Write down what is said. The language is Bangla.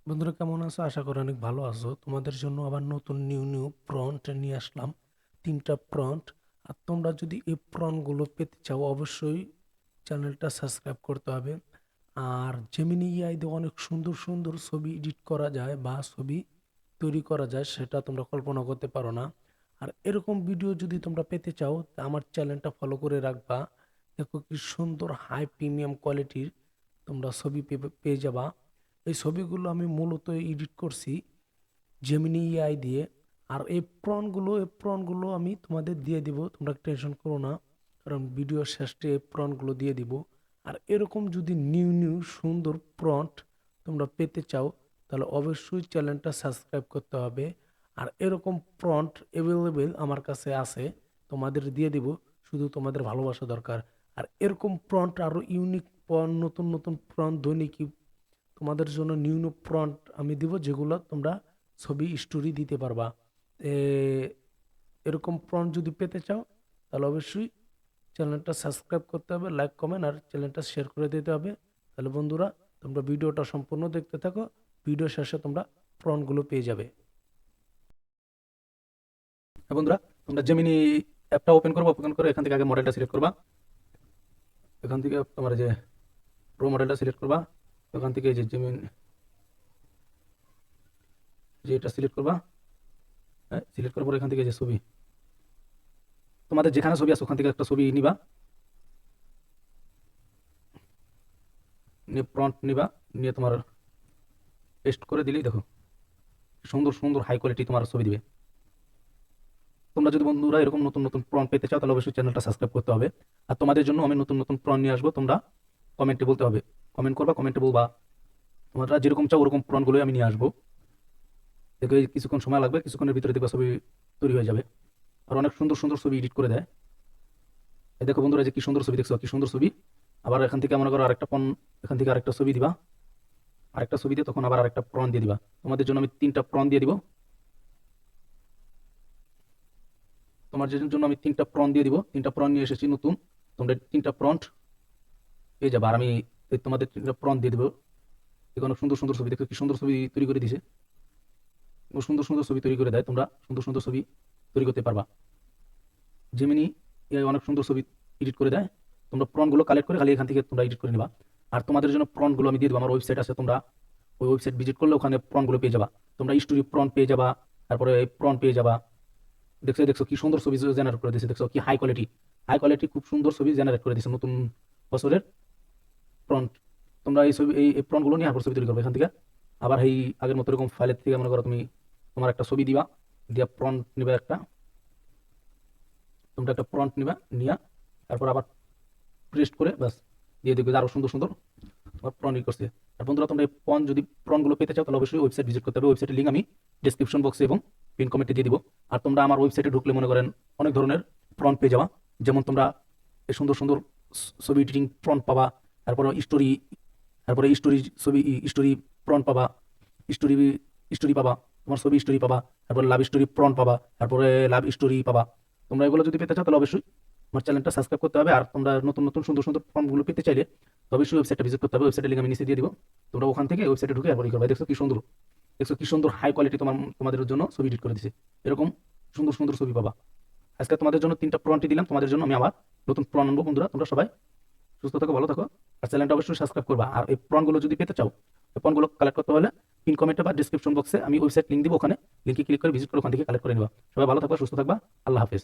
বন্ধুরা কেমন আছো? আশা করি অনেক ভালো আছো। তোমাদের জন্য আবার নতুন নিউ প্রন্ট নিয়ে আসলাম। 3টা প্রন্ট। আর তোমরা যদি এই প্রন্টগুলো পেতে চাও অবশ্যই চ্যানেলটা সাবস্ক্রাইব করতে হবে। আর জেমিনি এআই দিয়ে অনেক সুন্দর সুন্দর ছবি এডিট করা যায় বা ছবি তৈরি করা যায়, সেটা তোমরা কল্পনা করতে পারো না। আর এরকম ভিডিও যদি তোমরা পেতে চাও তা আমার চ্যানেলটা ফলো করে রাখবা। দেখো কি সুন্দর হাই প্রিমিয়াম কোয়ালিটির তোমরা ছবি পেয়ে যাবা। এই ছবিগুলো আমি মূলত এডিট করছি জেমিনি এআই দিয়ে। আর এই প্রনগুলো আমি তোমাদের দিয়ে দিব, তোমরা টেনশন করো না, কারণ ভিডিও শেষে এই প্রনগুলো দিয়ে দিব। আর এরকম যদি নিউ সুন্দর প্রন্ট তোমরা পেতে চাও তাহলে অবশ্যই চ্যানেলটা সাবস্ক্রাইব করতে হবে। আর এরকম প্রন্ট অ্যাভেলেবেল আমার কাছে আছে, তোমাদের দিয়ে দিব, শুধু তোমাদের ভালোবাসা দরকার। আর এরকম প্রন্ট আরও ইউনিক প্রন্ট, নতুন নতুন প্রন্ট দৈনিক তোমাদের জন্য নিউ প্রম্পট আমি দিব, যেগুলো তোমরা ছবি স্টোরি দিতে পারবা। এ, এরকম প্রম্পট যদি পেতে চাও তাহলে অবশ্যই চ্যানেলটা সাবস্ক্রাইব করতে হবে, লাইক কমেন্ট আর চ্যানেলটা শেয়ার করে দিতে হবে। তাহলে বন্ধুরা তোমরা ভিডিওটা সম্পূর্ণ দেখতে থাকো, ভিডিও শেষে তোমরা প্রম্পটগুলো পেয়ে যাবে। হ্যাঁ বন্ধুরা, তোমরা জেমিনি অ্যাপটা ওপেন করে এখান থেকে আগে মডেলটা সিলেক্ট করবা। এখান থেকে তোমার যে প্রো মডেলটা সিলেক্ট করবা। ওখান থেকে এই যে জেমিনি যে এটা সিলেক্ট করবা। হ্যাঁ, সিলেক্ট করার পর এখান থেকে যে ছবি, তোমাদের যেখানে ছবি আছে ওখান থেকে একটা ছবি নিবা, নিয়ে প্রম্পট নিবা, নিয়ে তোমার পেস্ট করে দিলেই দেখো সুন্দর সুন্দর হাই কোয়ালিটি তোমার ছবি দিবে। তোমরা যদি বন্ধুরা এরকম নতুন নতুন প্রম্পট পেতে চাও তাহলে অবশ্যই চ্যানেলটা সাবস্ক্রাইব করতে হবে। আর তোমাদের জন্য আমি নতুন নতুন প্রম্পট নিয়ে আসবো, তোমরা কমেন্টে বলতে হবে, কমেন্ট করবা, কমেন্টে বলবা তোমরা যেরকম চাও ওরকম প্রম্পটগুলোই আমি নিয়ে আসবো। দেখবে কিছুক্ষণ সময় লাগবে, কিছুক্ষণের ভিতরে দেখবে ছবি তৈরি হয়ে যাবে। আর অনেক সুন্দর সুন্দর ছবি এডিট করে দেয়। এই দেখো বন্ধুরা, যে কি সুন্দর ছবি দেখছো, কি সুন্দর ছবি। আবার এখান থেকে মনে করো আরেকটা এখান থেকে আরেকটা ছবি দিবা, আরেকটা ছবি দিয়ে তখন আবার আরেকটা প্রন দিয়ে দিবা। তোমাদের জন্য আমি 3টা প্রন দিয়ে দিব। তোমার জন্য আমি 3টা প্রন দিয়ে দিব, 3টা প্রন নিয়ে এসেছি নতুন। তোমরা 3টা প্রন্ট পেয়ে যাবে। আর আমি তোমাদের 3টা প্রন দিয়ে দিব। দেখো অনেক সুন্দর সুন্দর ছবি, দেখো কি সুন্দর ছবি তৈরি করে দিছে। ও সুন্দর সুন্দর ছবি তৈরি করে দেয়, তোমরা সুন্দর সুন্দর ছবি তৈরি করতে পারবা। জেমিনি এআই অনেক সুন্দর ছবি এডিট করে দেয়। তোমরা প্রনগুলো কালেক্ট করে খালি এখান থেকে তোমরা এডিট করে নিবা। আর তোমাদের জন্য প্রনগুলো আমি দিয়ে দেবো, আমার ওয়েবসাইট আছে, তোমরা ওই ওয়েবসাইট ভিজিট করলে ওখানে প্রনগুলো পেয়ে যাবা। তোমরা স্টোরি প্রন পেয়ে যাবা, তারপরে প্রন পেয়ে যাবা। দেখছো দেখছো কি সুন্দর ছবি জেনারেট করে দিয়েছে, দেখছো কি হাই কোয়ালিটি, হাই কোয়ালিটি খুব সুন্দর ছবি জেনারেট করে দিয়েছে নতুন বছরের প্রন্ট। তোমরা এই ছবি এই প্রনগুলো নিয়ে আবার ছবি তৈরি করবে এখান থেকে। আবার এই আগের মতো এরকম ফাইলের থেকে মনে করো তুমি তোমার একটা ছবি দিবা, দিয়া প্রন্ট নিবে একটা, তোমরা একটা প্রন্ট নিবা, নিয়া তারপর আবার পেস্ট করে বাস দিয়ে দেখবে যে আরো সুন্দর সুন্দর তোমার প্রন করছে। আর বন্ধুরা তোমরা এই প্রন যদি প্রনগুলো পেতে চাও তাহলে অবশ্যই ওয়েবসাইট ভিজিট করতে হবে। ওয়েবসাইটের লিঙ্ক আমি ডিসক্রিপশন বক্সে এবং পিন কমেন্টে দিয়ে দিব। আর তোমরা আমার ওয়েবসাইটে ঢুকলে মনে করেন অনেক ধরনের প্রন পেয়ে যাওয়া। যেমন তোমরা এই সুন্দর সুন্দর ছবি এডিটিং প্রন পাবা, তারপরে স্টোরি, তারপরে স্টোরি ছবি স্টোরি প্রন পাবা, স্টোরি স্টোরি পাবা, তোমার ছবি স্টোরি পাবা, তারপরে লাভ স্টোরি প্রন পাবা, তারপরে লাভ স্টোরি পাবা। তোমরা এগুলো যদি পেতে চাও তাহলে অবশ্যই আমার চ্যানেলটা সাবস্ক্রাইব করতে হবে। আর তোমরা নতুন নতুন সুন্দর সুন্দর ফর্মগুলো পেতে চাইলে তো অবশ্যই ওয়েবসাইটটা ভিজিট করতে হবে। ওয়েবসাইটের লিঙ্ক আমি নিচে দিয়ে দিব, তোমরা ওখান থেকে ওয়েবসাইটে ঢুকে আর করবে। দেখছো কি সুন্দর, দেখছো কি সুন্দর হাই কোয়ালিটি তোমাদের জন্য ছবি এডিট করে দিছে। এরকম সুন্দর সুন্দর ছবি পাবা। আজকে তোমাদের জন্য 3টা প্রনটি দিলাম, তোমাদের জন্য আমি আবার নতুন প্রন আনবো। বন্ধুরা তোমরা সবাই সুস্থ থাকো, ভালো থাকো। আর চ্যানেলটা অবশ্যই সাবস্ক্রাইব করবা। আর এই প্রনগুলো যদি পেতে চাও, এই প্রনগুলো কালেক্ট করতে হলে পিন কমেন্টে বা ডিসক্রিপশন বক্সে আমি ওয়েবসাইট লিঙ্ক দিব, ওখানে লিঙ্কে ক্লিক করে ভিজিট করে ওখান থেকে কালেক্ট করে নিবা। সবাই ভালো থাকবা, সুস্থ থাকবা। আল্লাহ হাফেজ।